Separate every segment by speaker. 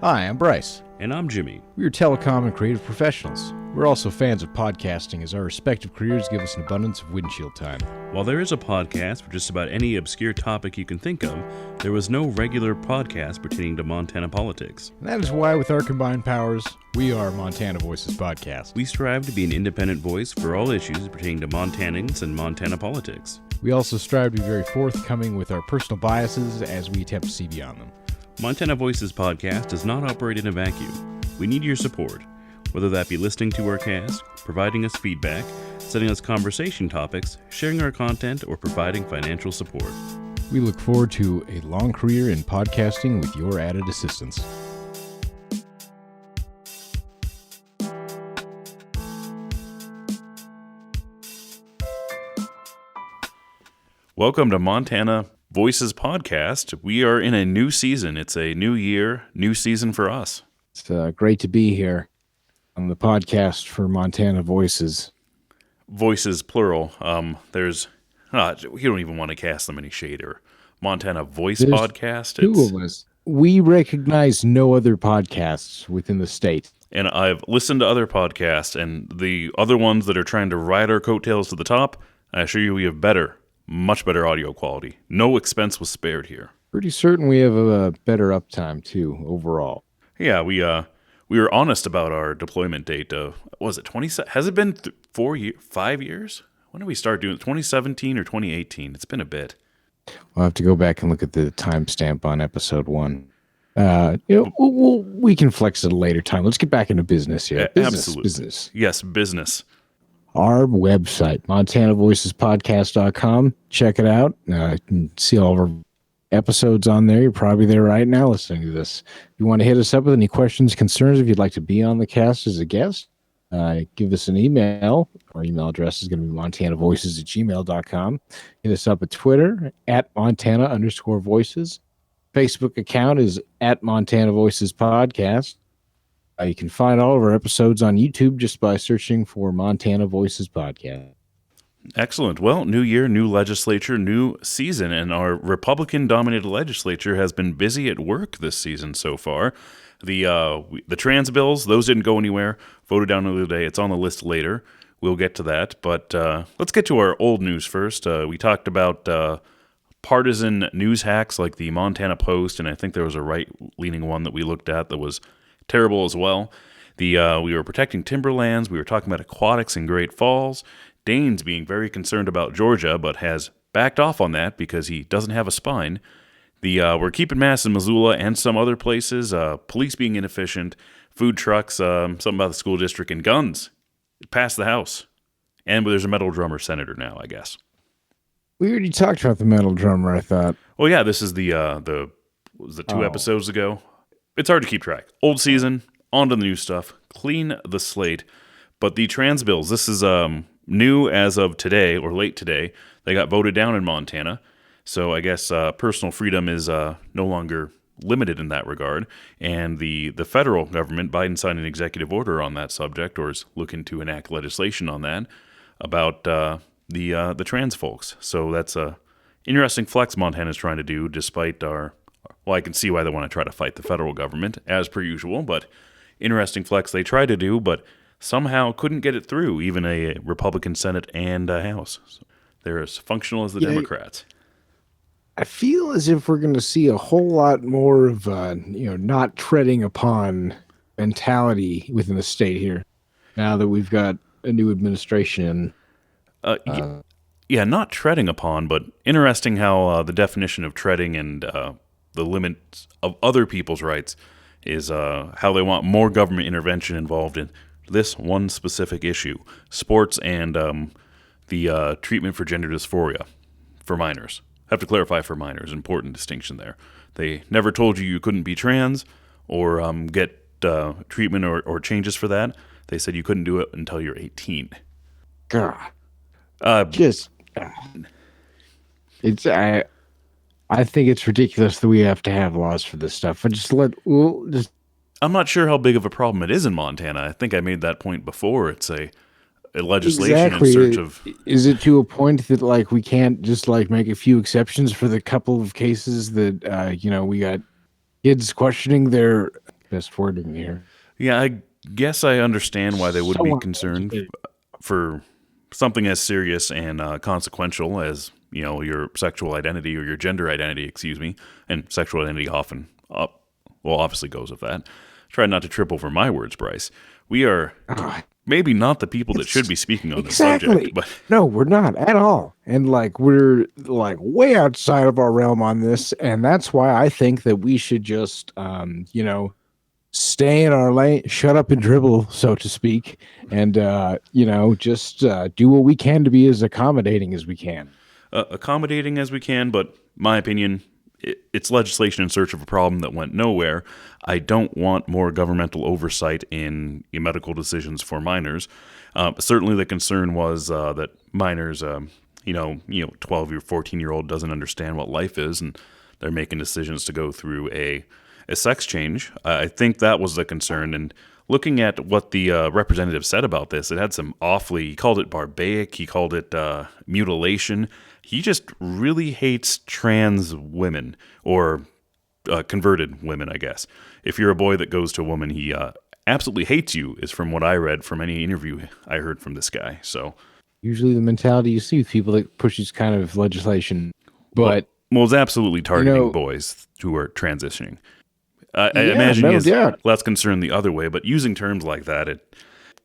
Speaker 1: Hi, I'm Bryce.
Speaker 2: And I'm Jimmy.
Speaker 1: We are telecom and creative professionals. We're also fans of podcasting as our respective careers give us an abundance of windshield time.
Speaker 2: While there is a podcast for just about any obscure topic you can think of, there was no regular podcast pertaining to Montana politics.
Speaker 1: And that is why, with our combined powers, we are Montana Voices Podcast.
Speaker 2: We strive to be an independent voice for all issues pertaining to Montanans and Montana politics.
Speaker 1: We also strive to be very forthcoming with our personal biases as we attempt to see beyond them.
Speaker 2: Montana Voices Podcast does not operate in a vacuum. We need your support, whether that be listening to our cast, providing us feedback, sending us conversation topics, sharing our content, or providing financial support.
Speaker 1: We look forward to a long career in podcasting with your added assistance.
Speaker 2: Welcome to Montana Voices Podcast. We are in a new season. It's a new year, new season for us.
Speaker 1: It's great to be here on the podcast for Montana Voices.
Speaker 2: Voices, plural. There's, you don't even want to cast them any shade or Montana Voice
Speaker 1: There's
Speaker 2: Podcast.
Speaker 1: Two of us. We recognize no other podcasts within the state.
Speaker 2: And I've listened to other podcasts, and the other ones that are trying to ride our coattails to the top, I assure you we have much better audio quality. No expense was spared here.
Speaker 1: Pretty certain we have a better uptime too overall.
Speaker 2: Yeah, we were honest about our deployment date. Was it 20? Has it been 5 years? When did we start doing it? 2017 or 2018? It's been a bit.
Speaker 1: We'll have to go back and look at the timestamp on episode 1. We can flex at a later time. Let's get back into business here.
Speaker 2: Absolutely.
Speaker 1: Business.
Speaker 2: Yes, business.
Speaker 1: Our website, montanavoicespodcast.com. Check it out. You can see all of our episodes on there. You're probably there right now listening to this. If you want to hit us up with any questions, concerns, if you'd like to be on the cast as a guest, give us an email. Our email address is going to be montanavoices@gmail.com. Hit us up at Twitter at Montana_voices. Facebook account is at Montana Voices Podcast. You can find all of our episodes on YouTube just by searching for Montana Voices Podcast.
Speaker 2: Excellent. Well, new year, new legislature, new season, and our Republican-dominated legislature has been busy at work this season so far. The trans bills, those didn't go anywhere. Voted down the other day. It's on the list later. We'll get to that. But let's get to our old news first. We talked about partisan news hacks like the Montana Post, and I think there was a right-leaning one that we looked at that was terrible as well. We were protecting timberlands. We were talking about aquatics in Great Falls. Dane's being very concerned about Georgia, but has backed off on that because he doesn't have a spine. We're keeping masks in Missoula and some other places. Police being inefficient. Food trucks. Something about the school district and guns. It passed the House. And there's a metal drummer senator now, I guess.
Speaker 1: We already talked about the metal drummer, I thought.
Speaker 2: Oh yeah, this is the 2 episodes ago. It's hard to keep track. Old season, on to the new stuff, clean the slate. But the trans bills, this is new as of today, or late today. They got voted down in Montana. So I guess personal freedom is no longer limited in that regard. And the federal government, Biden signed an executive order on that subject, or is looking to enact legislation on that, about the trans folks. So that's a interesting flex Montana's trying to do, despite our... Well, I can see why they want to try to fight the federal government, as per usual, but interesting flex they tried to do, but somehow couldn't get it through, even a Republican Senate and a House. So they're as functional as the Democrats.
Speaker 1: I feel as if we're going to see a whole lot more of, not treading upon mentality within the state here, now that we've got a new administration.
Speaker 2: Yeah, not treading upon, but interesting how the definition of treading and the limits of other people's rights is how they want more government intervention involved in this one specific issue, sports and the treatment for gender dysphoria for minors. I have to clarify for minors, important distinction there. They never told you couldn't be trans or get treatment or changes for that. They said you couldn't do it until you're 18.
Speaker 1: God. I think it's ridiculous that we have to have laws for this stuff. But
Speaker 2: I'm not sure how big of a problem it is in Montana. I think I made that point before. It's a legislation in search of...
Speaker 1: Is it to a point that we can't just make a few exceptions for the couple of cases that we got kids questioning their best wording here.
Speaker 2: Yeah, I guess I understand why they would be
Speaker 1: So
Speaker 2: concerned
Speaker 1: uneducated.
Speaker 2: for something as serious and consequential as your sexual identity or your gender identity, excuse me, and sexual identity often, obviously goes with that. Try not to trip over my words, Bryce. We are
Speaker 1: Ah,
Speaker 2: maybe not the people that should
Speaker 1: it's
Speaker 2: be speaking on this subject,
Speaker 1: exactly.
Speaker 2: but
Speaker 1: No, we're not at all. And like we're like way outside of our realm on this. And that's why I think that we should just stay in our lane, shut up and dribble, so to speak, and just do what we can to be as accommodating as we can.
Speaker 2: accommodating as we can. But my opinion, it's legislation in search of a problem that went nowhere. I don't want more governmental oversight in medical decisions for minors. Certainly, the concern was that minors, 12 or 14-year-old doesn't understand what life is, and they're making decisions to go through a sex change. I think that was the concern. And looking at what the representative said about this, it had some he called it barbaric, he called it mutilation. He just really hates trans women or converted women, I guess. If you're a boy that goes to a woman, he absolutely hates you, is from what I read from any interview I heard from this guy. So,
Speaker 1: Usually, the mentality you see with people that push this kind of legislation,
Speaker 2: well,
Speaker 1: but
Speaker 2: it's absolutely targeting
Speaker 1: know,
Speaker 2: boys who are transitioning. I
Speaker 1: yeah,
Speaker 2: imagine he
Speaker 1: no
Speaker 2: is
Speaker 1: doubt.
Speaker 2: less concerned the other way, but using terms like that,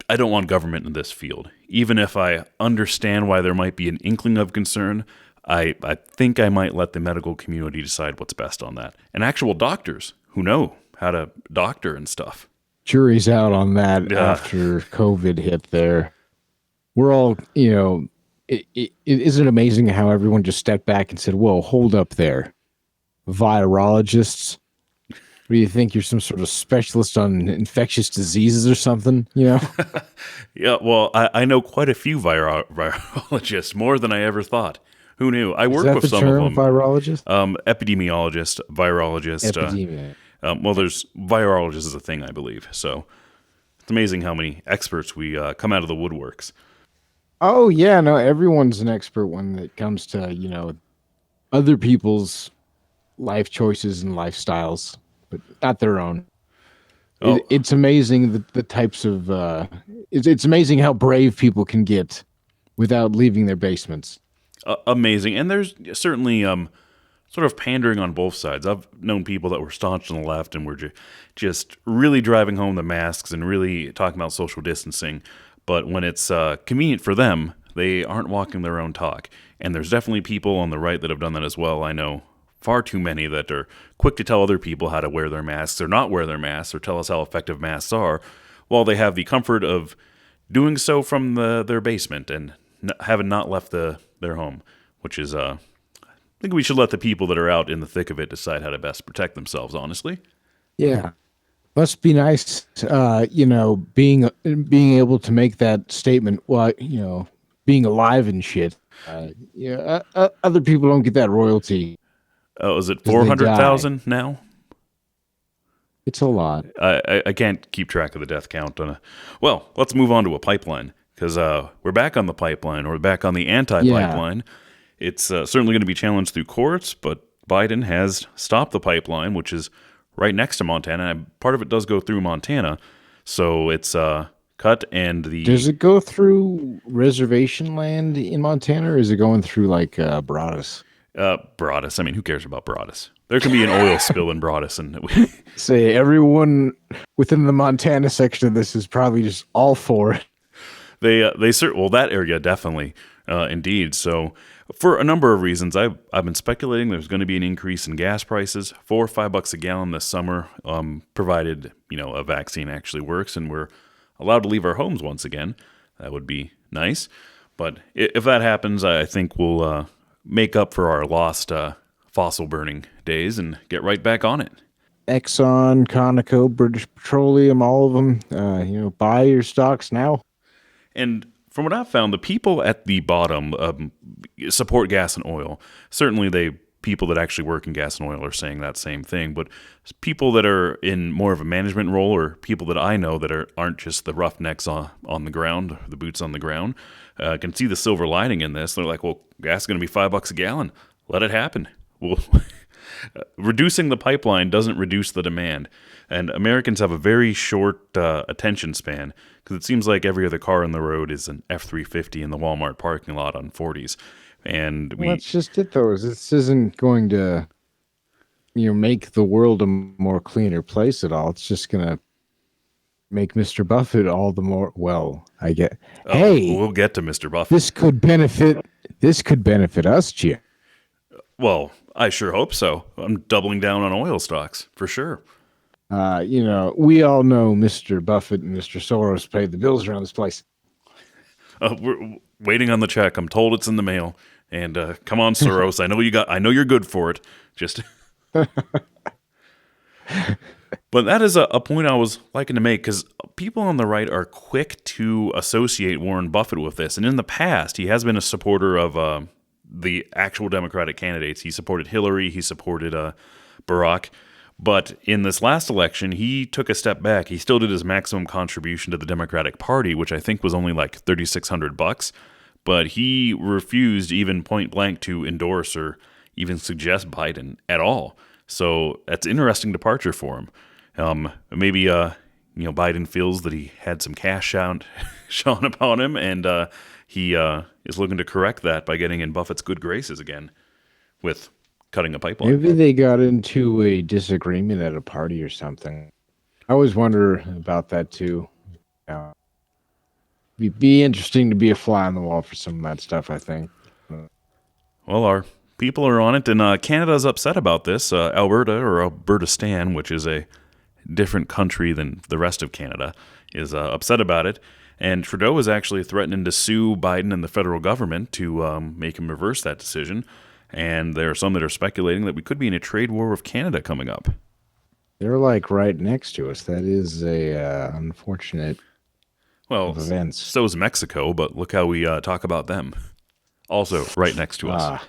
Speaker 2: I don't want government in this field. Even if I understand why there might be an inkling of concern, I think I might let the medical community decide what's best on that. And actual doctors who know how to doctor and stuff.
Speaker 1: Jury's out on that
Speaker 2: Yeah.
Speaker 1: after COVID hit there. We're all, isn't it amazing how everyone just stepped back and said, whoa, hold up there. Virologists, what do you think? You're some sort of specialist on infectious diseases or something,
Speaker 2: Yeah, well, I know quite a few virologists, more than I ever thought. Who knew? I
Speaker 1: Is
Speaker 2: work
Speaker 1: that
Speaker 2: with
Speaker 1: the
Speaker 2: some of
Speaker 1: term,
Speaker 2: them.
Speaker 1: virologist?
Speaker 2: Epidemiologist, virologist.
Speaker 1: Epidemia.
Speaker 2: Well, there's virologist is a thing, I believe. So it's amazing how many experts we come out of the woodworks.
Speaker 1: Oh, yeah, no, everyone's an expert when it comes to, other people's life choices and lifestyles, but not their own.
Speaker 2: Oh,
Speaker 1: It's amazing the types of, it's amazing how brave people can get without leaving their basements.
Speaker 2: amazing. And there's certainly sort of pandering on both sides. I've known people that were staunch on the left and were just really driving home the masks and really talking about social distancing. But when it's convenient for them, they aren't walking their own talk. And there's definitely people on the right that have done that as well. I know far too many that are quick to tell other people how to wear their masks or not wear their masks or tell us how effective masks are, while they have the comfort of doing so from their basement and having not left their home, which is, I think we should let the people that are out in the thick of it decide how to best protect themselves, honestly.
Speaker 1: Yeah. Must be nice, being able to make that statement while, being alive and shit. Other people don't get that royalty
Speaker 2: Oh, is it
Speaker 1: because they die.
Speaker 2: 400,000 now?
Speaker 1: It's a lot.
Speaker 2: I can't keep track of the death count. Well, let's move on to a pipeline because we're back on the pipeline. We're back on the anti-pipeline. It's certainly going to be challenged through courts, but Biden has stopped the pipeline, which is right next to Montana. And part of it does go through Montana, so it's cut. And
Speaker 1: Does it go through reservation land in Montana, or is it going through like Broadus?
Speaker 2: Broadus. I mean, who cares about Broadus? There can be an oil spill in Broadus, and
Speaker 1: Say everyone within the Montana section of this is probably just all for it.
Speaker 2: well, that area definitely, indeed. So for a number of reasons, I've been speculating there's going to be an increase in gas prices, $4 or $5 a gallon this summer, provided a vaccine actually works and we're allowed to leave our homes once again. That would be nice. But if that happens, I think we'll make up for our lost fossil burning days and get right back on it.
Speaker 1: Exxon, Conoco, British Petroleum, all of them. Buy your stocks now.
Speaker 2: And from what I've found, the people at the bottom support gas and oil. Certainly, people that actually work in gas and oil are saying that same thing. But people that are in more of a management role, or people that I know that aren't just the roughnecks on the ground, the boots on the ground, can see the silver lining in this. They're like, well, gas is going to be $5 a gallon. Let it happen. Reducing the pipeline doesn't reduce the demand. And Americans have a very short attention span because it seems like every other car on the road is an F-350 in the Walmart parking lot on 40s. And
Speaker 1: Well, that's just it, though. This isn't going to, make the world a more cleaner place at all. It's just going to make Mr. Buffett all the more. Well, I get. Hey,
Speaker 2: we'll get to Mr. Buffett.
Speaker 1: This could benefit. This could benefit us, Jim.
Speaker 2: Well, I sure hope so. I'm doubling down on oil stocks for sure.
Speaker 1: We all know Mr. Buffett and Mr. Soros paid the bills around this place.
Speaker 2: We're waiting on the check. I'm told it's in the mail. And come on, Soros. I know you're good for it. Just. But that is a point I was liking to make because people on the right are quick to associate Warren Buffett with this. And in the past, he has been a supporter of the actual Democratic candidates. He supported Hillary. He supported Barack. But in this last election, he took a step back. He still did his maximum contribution to the Democratic Party, which I think was only like $3,600. But he refused even point blank to endorse or even suggest Biden at all. So that's an interesting departure for him. Maybe Biden feels that he had some cash shone upon him, and he is looking to correct that by getting in Buffett's good graces again with cutting a pipeline.
Speaker 1: Maybe they got into a disagreement at a party or something. I always wonder about that too. Be interesting to be a fly on the wall for some of that stuff, I think.
Speaker 2: Well, our people are on it, and Canada's upset about this. Alberta, or Albertistan, which is a different country than the rest of Canada, is upset about it. And Trudeau is actually threatening to sue Biden and the federal government to make him reverse that decision. And there are some that are speculating that we could be in a trade war with Canada coming up.
Speaker 1: They're like right next to us. That is a unfortunate events.
Speaker 2: So is Mexico, but look how we talk about them. Also right next to us.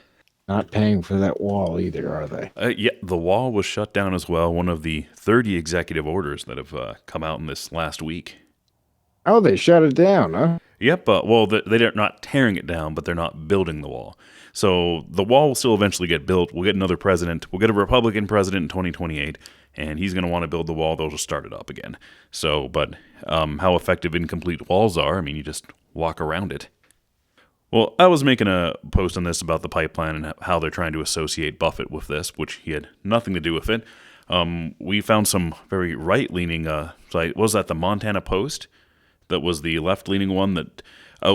Speaker 1: Not paying for that wall either, are they?
Speaker 2: Yeah, the wall was shut down as well. One of the 30 executive orders that have come out in this last week.
Speaker 1: Oh, they shut it down, huh?
Speaker 2: Yep. They're not tearing it down, but they're not building the wall. So the wall will still eventually get built. We'll get another president. We'll get a Republican president in 2028, and he's going to want to build the wall. They'll just start it up again. So, but how effective incomplete walls are, I mean, you just walk around it. Well, I was making a post on this about the pipeline and how they're trying to associate Buffett with this, which he had nothing to do with it. We found some very right-leaning site. Was that the Montana Post? That was the left-leaning one that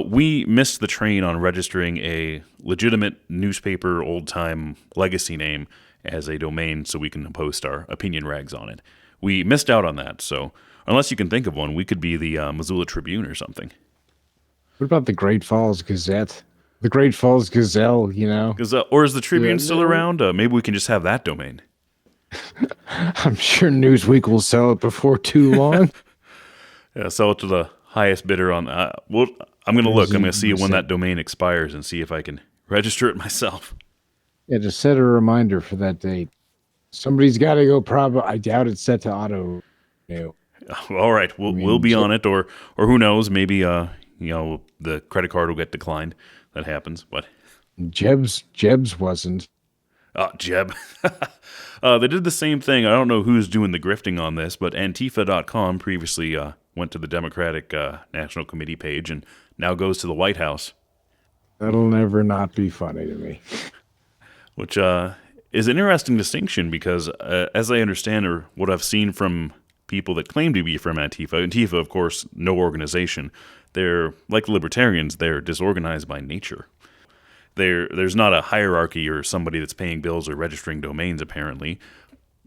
Speaker 2: we missed the train on registering a legitimate newspaper old-time legacy name as a domain so we can post our opinion rags on it. We missed out on that, so unless you can think of one, we could be the Missoula Tribune or something.
Speaker 1: What about the Great Falls Gazette? The Great Falls Gazelle,
Speaker 2: Or is the Tribune still around? Maybe we can just have that domain.
Speaker 1: I'm sure Newsweek will sell it before too long.
Speaker 2: Yeah, sell it to the highest bidder on that. I'm going to look. I'm going to see when that domain expires and see if I can register it myself.
Speaker 1: Yeah, just set a reminder for that date. Somebody's got to go. Probably, I doubt it's set to auto.
Speaker 2: All right, we'll be on it, or who knows? Maybe the credit card will get declined. That happens, but
Speaker 1: Jeb's wasn't.
Speaker 2: Jeb. They did the same thing. I don't know who's doing the grifting on this, but Antifa.com previously went to the Democratic National Committee page and now goes to the White House.
Speaker 1: That'll never not be funny to me.
Speaker 2: Which is an interesting distinction because, as I understand or what I've seen from people that claim to be from Antifa, of course, no organization. They're like libertarians. They're disorganized by nature. There's not a hierarchy or somebody that's paying bills or registering domains, apparently.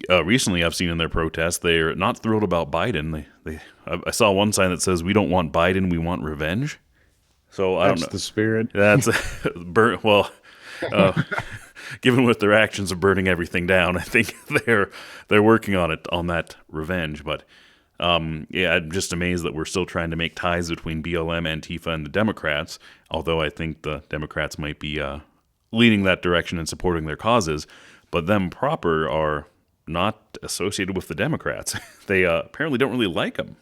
Speaker 2: Recently, I've seen in their protests, they're not thrilled about Biden. I saw one sign that says, "We don't want Biden, we want revenge." So I don't know.
Speaker 1: That's the spirit.
Speaker 2: That's given with their actions of burning everything down, I think they're working on it, on that revenge. But I'm just amazed that we're still trying to make ties between BLM, Antifa, and the Democrats, although I think the Democrats might be leading that direction and supporting their causes, but them proper are not associated with the Democrats. They apparently don't really like them.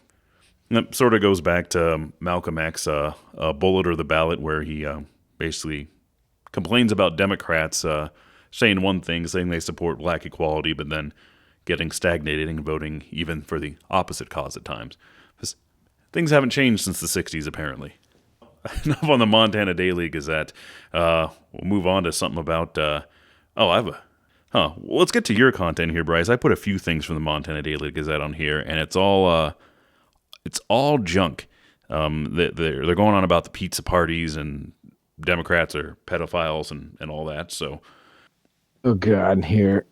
Speaker 2: And that sort of goes back to Malcolm X, Bullet or the Ballot, where he basically complains about Democrats saying one thing, saying they support black equality, but then getting stagnated and voting even for the opposite cause at times. Things haven't changed since the 60s, apparently. Enough on the Montana Daily Gazette. We'll move on to something about... Well, let's get to your content here, Bryce. I put a few things from the Montana Daily Gazette on here, and it's all junk. They're going on about the pizza parties and Democrats are pedophiles and all that. So,
Speaker 1: oh God, here,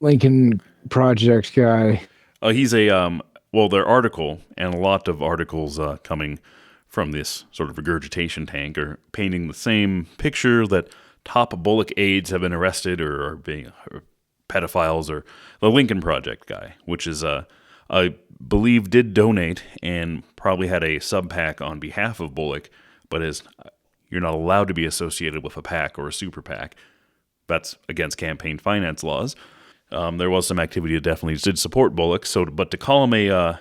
Speaker 1: Lincoln Project guy.
Speaker 2: He's their article and a lot of articles coming from this sort of regurgitation tank are painting the same picture that top Bullock aides have been arrested or are being pedophiles, or the Lincoln Project guy, which is I believe did donate and probably had a sub PAC on behalf of Bullock, but you're not allowed to be associated with a PAC or a super PAC. That's against campaign finance laws. There was some activity that definitely did support Bullock. But to call him a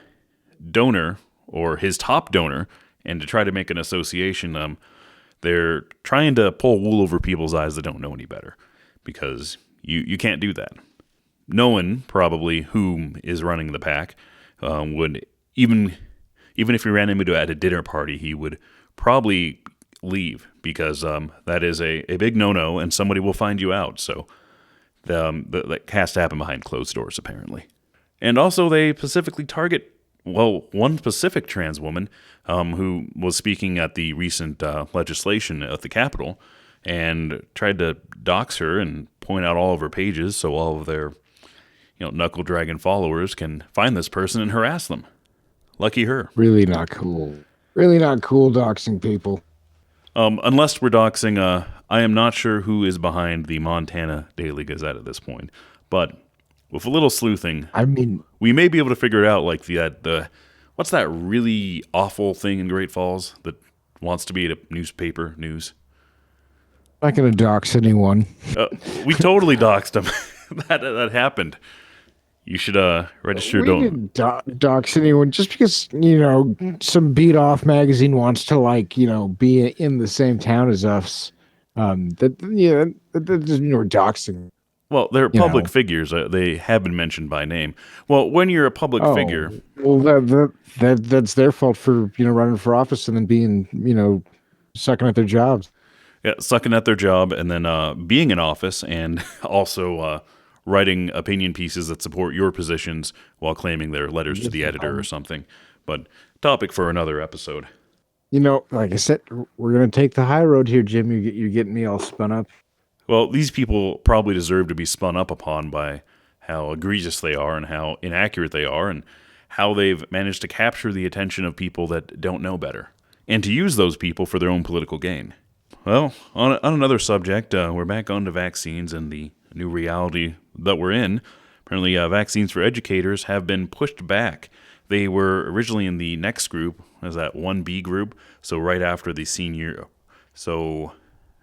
Speaker 2: donor or his top donor and to try to make an association, they're trying to pull wool over people's eyes that don't know any better, because you can't do that. No one probably whom is running the PAC would, even if he ran into at a dinner party, he would probably leave, because that is a big no-no and somebody will find you out. So that has to happen behind closed doors, apparently. And also they specifically target, one specific trans woman who was speaking at the recent legislation at the Capitol and tried to dox her and point out all of her pages so all of their knuckle dragon followers can find this person and harass them. Lucky her.
Speaker 1: Really not cool. Really not cool doxing people.
Speaker 2: Unless we're doxing, I am not sure who is behind the Montana Daily Gazette at this point, but with a little sleuthing,
Speaker 1: I mean,
Speaker 2: we may be able to figure it out, like the what's that really awful thing in Great Falls that wants to be a newspaper news?
Speaker 1: I'm not going to dox anyone.
Speaker 2: We totally doxed him. that happened. You should register.
Speaker 1: We didn't dox anyone just because some beat off magazine wants to be in the same town as us. That doesn't mean we're doxing.
Speaker 2: Well, they're public figures. They have been mentioned by name. Well, when you're a public figure,
Speaker 1: well, that's their fault for running for office and then being sucking at their jobs.
Speaker 2: Yeah, sucking at their job and then being in office and also writing opinion pieces that support your positions while claiming they're letters to the editor or something. But topic for another episode.
Speaker 1: Like I said, we're going to take the high road here, Jim. You're getting me all spun up.
Speaker 2: Well, these people probably deserve to be spun up upon by how egregious they are and how inaccurate they are and how they've managed to capture the attention of people that don't know better and to use those people for their own political gain. Well, on another subject, we're back on to vaccines and the new reality that we're in. Apparently, vaccines for educators have been pushed back. They were originally in the next group, as that 1B group, so right after the senior. So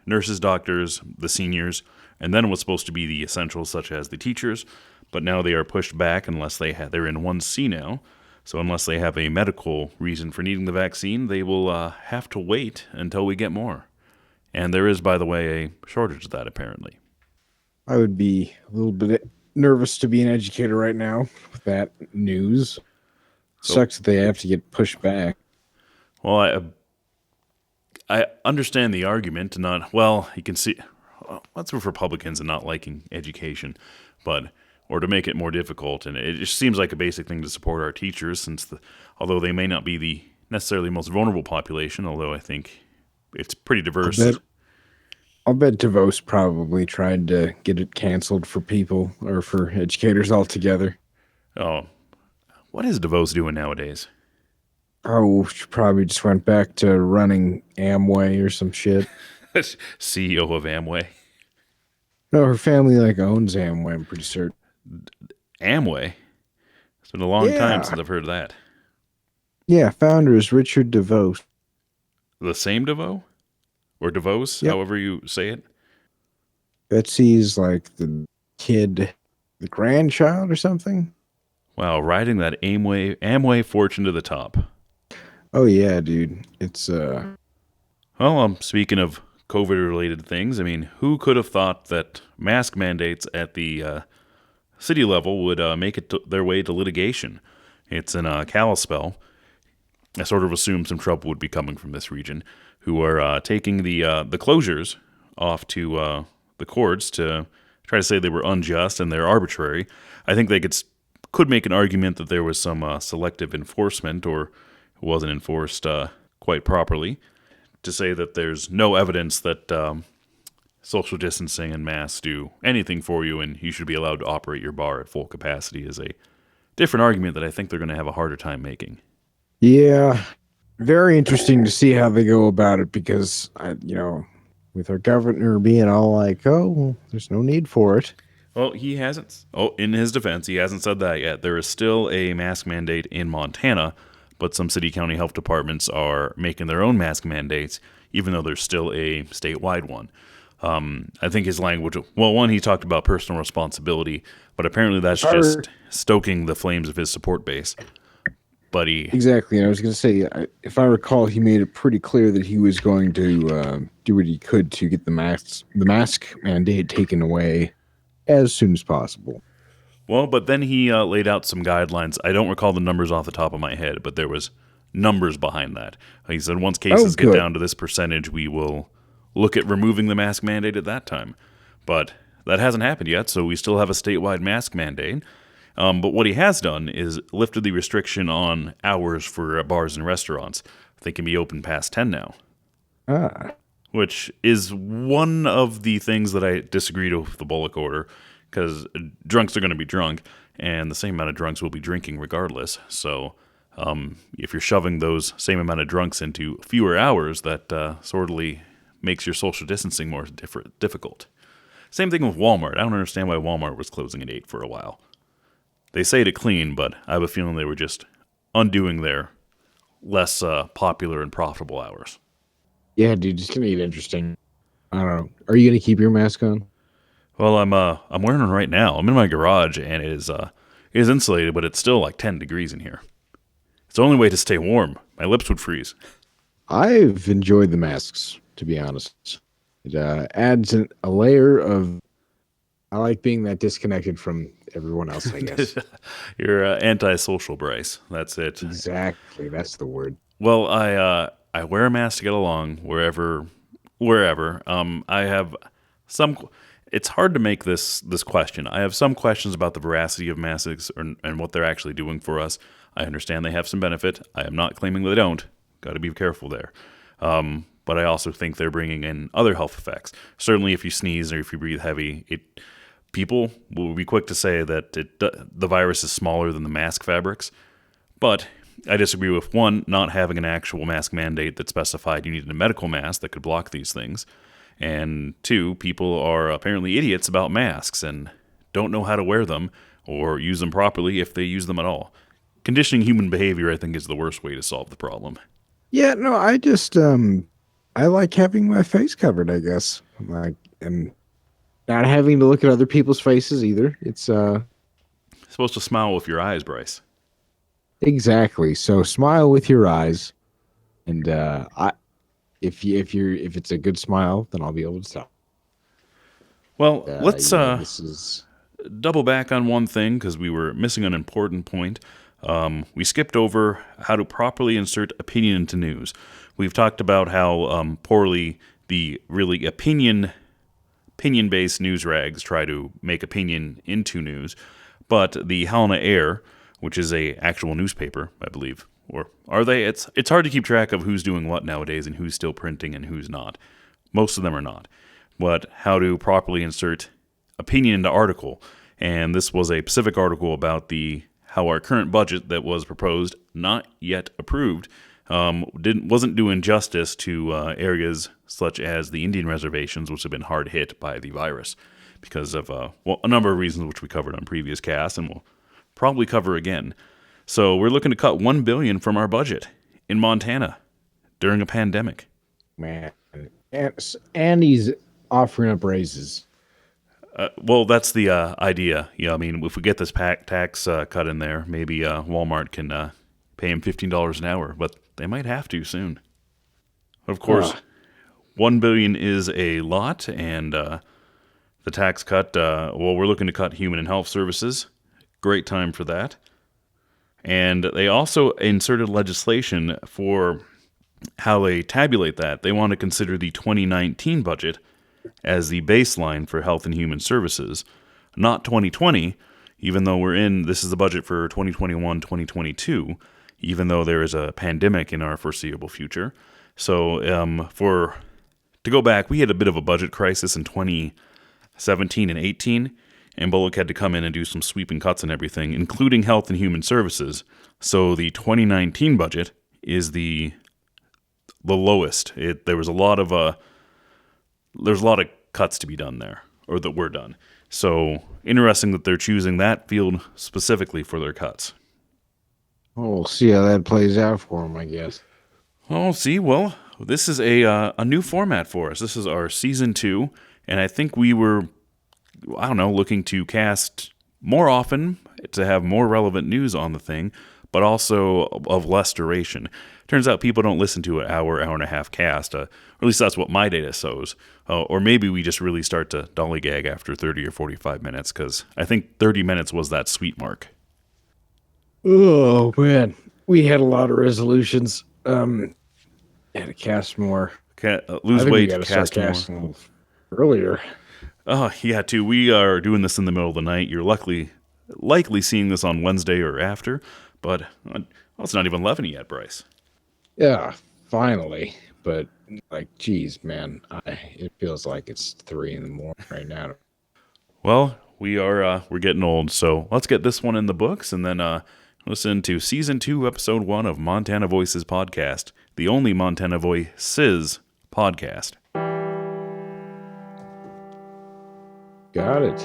Speaker 2: nurses, doctors, the seniors, and then it was supposed to be the essentials such as the teachers, but now they are pushed back unless they're in 1C now. So unless they have a medical reason for needing the vaccine, they will have to wait until we get more. And there is, by the way, a shortage of that, apparently.
Speaker 1: I would be a little bit nervous to be an educator right now with that news. Sucks that they have to get pushed back.
Speaker 2: Well, I understand the argument, you can see, that's with Republicans and not liking education, or to make it more difficult. And it just seems like a basic thing to support our teachers, although they may not be the necessarily most vulnerable population, although I think it's pretty diverse.
Speaker 1: I'll bet DeVos probably tried to get it canceled for people or for educators altogether.
Speaker 2: Oh, what is DeVos doing nowadays?
Speaker 1: Oh, she probably just went back to running Amway or some shit.
Speaker 2: CEO of Amway.
Speaker 1: No, her family owns Amway, I'm pretty certain.
Speaker 2: Amway? It's been a long time since I've heard of that.
Speaker 1: Yeah, founder is Richard DeVos.
Speaker 2: The same DeVos? Or DeVos,
Speaker 1: yep.
Speaker 2: However you say it?
Speaker 1: Betsy's the kid, the grandchild or something?
Speaker 2: Wow, riding that Amway fortune to the top.
Speaker 1: Oh, yeah, dude. It's,
Speaker 2: Well, speaking of COVID-related things. I mean, who could have thought that mask mandates at the city level would make it their way to litigation? It's in Kalispell. I sort of assumed some trouble would be coming from this region, who are taking the closures off to the courts to try to say they were unjust and they're arbitrary. I think they could make an argument that there was some selective enforcement or it wasn't enforced quite properly, to say that there's no evidence that social distancing and masks do anything for you and you should be allowed to operate your bar at full capacity is a different argument that I think they're going to have a harder time making.
Speaker 1: Yeah, very interesting to see how they go about it because, with our governor being all like, oh, well, there's no need for it.
Speaker 2: Well, he hasn't. Oh, in his defense, he hasn't said that yet. There is still a mask mandate in Montana, but some city county health departments are making their own mask mandates, even though there's still a statewide one. I think his language, well, one, he talked about personal responsibility, but apparently that's just stoking the flames of his support base. But
Speaker 1: Exactly. And I was going to say, if I recall, he made it pretty clear that he was going to do what he could to get the mask mandate taken away as soon as possible.
Speaker 2: Well, but then he laid out some guidelines. I don't recall the numbers off the top of my head, but there was numbers behind that. He said once cases get down to this percentage, we will look at removing the mask mandate at that time. But that hasn't happened yet, so we still have a statewide mask mandate. But what he has done is lifted the restriction on hours for bars and restaurants. They can be open past 10 now. Which is one of the things that I disagreed with the Bullock order, because drunks are going to be drunk, and the same amount of drunks will be drinking regardless. So if you're shoving those same amount of drunks into fewer hours, that sortly makes your social distancing more difficult. Same thing with Walmart. I don't understand why Walmart was closing at 8 for a while. They say to clean, but I have a feeling they were just undoing their less popular and profitable hours.
Speaker 1: Yeah, dude, it's gonna get interesting. I don't know. Are you gonna keep your mask on?
Speaker 2: Well, I'm wearing one right now. I'm in my garage, and it is insulated, but it's still like 10 degrees in here. It's the only way to stay warm. My lips would freeze.
Speaker 1: I've enjoyed the masks, to be honest. It adds a layer of. I like being that disconnected from everyone else, I guess.
Speaker 2: You're antisocial, Bryce. That's it.
Speaker 1: Exactly. That's the word.
Speaker 2: Well, I wear a mask to get along wherever. I have some. It's hard to make this question. I have some questions about the veracity of masks and what they're actually doing for us. I understand they have some benefit. I am not claiming they don't. Got to be careful there. But I also think they're bringing in other health effects. Certainly, if you sneeze or if you breathe heavy, people will be quick to say that the virus is smaller than the mask fabrics. But I disagree with, one, not having an actual mask mandate that specified you needed a medical mask that could block these things. And two, people are apparently idiots about masks and don't know how to wear them or use them properly if they use them at all. Conditioning human behavior, I think, is the worst way to solve the problem.
Speaker 1: Yeah, no, I just I like having my face covered, I guess. And not having to look at other people's faces either. It's
Speaker 2: supposed to smile with your eyes, Bryce.
Speaker 1: Exactly. So smile with your eyes, and if it's a good smile, then I'll be able to stop.
Speaker 2: Well, let's double back on one thing because we were missing an important point. We skipped over how to properly insert opinion into news. We've talked about how poorly the really opinion-based news rags try to make opinion into news, but the Helena Air, which is a actual newspaper, I believe, or are they? It's hard to keep track of who's doing what nowadays and who's still printing and who's not. Most of them are not. But how to properly insert opinion into article, and this was a specific article about how our current budget that was proposed, not yet approved, wasn't doing justice to areas such as the Indian reservations, which have been hard hit by the virus because of a number of reasons which we covered on previous casts and we'll probably cover again. So we're looking to cut $1 billion from our budget in Montana during a pandemic.
Speaker 1: Man, and he's offering up raises.
Speaker 2: Well, that's the idea. I mean, if we get this tax cut in there, maybe Walmart can pay him $15 an hour, but they might have to soon. Of course, $1 billion is a lot, and the tax cut, well, we're looking to cut human and health services. Great time for that. And they also inserted legislation for how they tabulate that. They want to consider the 2019 budget as the baseline for health and human services, not 2020, even though this is the budget for 2021, 2022, even though there is a pandemic in our foreseeable future. So to go back, we had a bit of a budget crisis in 2017 and 18, and Bullock had to come in and do some sweeping cuts and everything, including health and human services. So the 2019 budget is the lowest. There was a lot of cuts to be done there, or that were done. So interesting that they're choosing that field specifically for their cuts.
Speaker 1: Well, we'll see how that plays out for them, I guess.
Speaker 2: Oh, see, well, this is a new format for us. This is our season 2, and I think we were, looking to cast more often to have more relevant news on the thing, but also of less duration. Turns out people don't listen to an hour and a half cast, or at least that's what my data shows. Or maybe we just really start to dollygag after 30 or 45 minutes, because I think 30 minutes was that sweet mark.
Speaker 1: Oh, man. We had a lot of resolutions. Had to cast more.
Speaker 2: Lose weight, cast
Speaker 1: more. Earlier.
Speaker 2: Oh, yeah, too. We are doing this in the middle of the night. You're likely seeing this on Wednesday or after, but it's not even 11 yet, Bryce.
Speaker 1: Yeah, finally. But, geez, man, it feels like it's 3 in the morning right now.
Speaker 2: Well, we're getting old, so let's get this one in the books, and then listen to Season 2, Episode 1 of Montana Voices Podcast, the only Montana Voices podcast.
Speaker 1: Got it.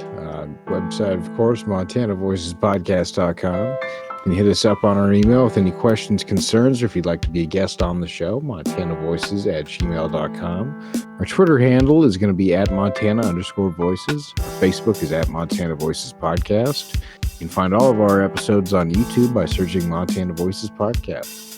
Speaker 1: Website, of course, montanavoicespodcast.com. You can hit us up on our email with any questions, concerns, or if you'd like to be a guest on the show, montanavoices@gmail.com. Our Twitter handle is going to be @Montana_voices. Our Facebook is @Montana Voices Podcast. You can find all of our episodes on YouTube by searching Montana Voices Podcast.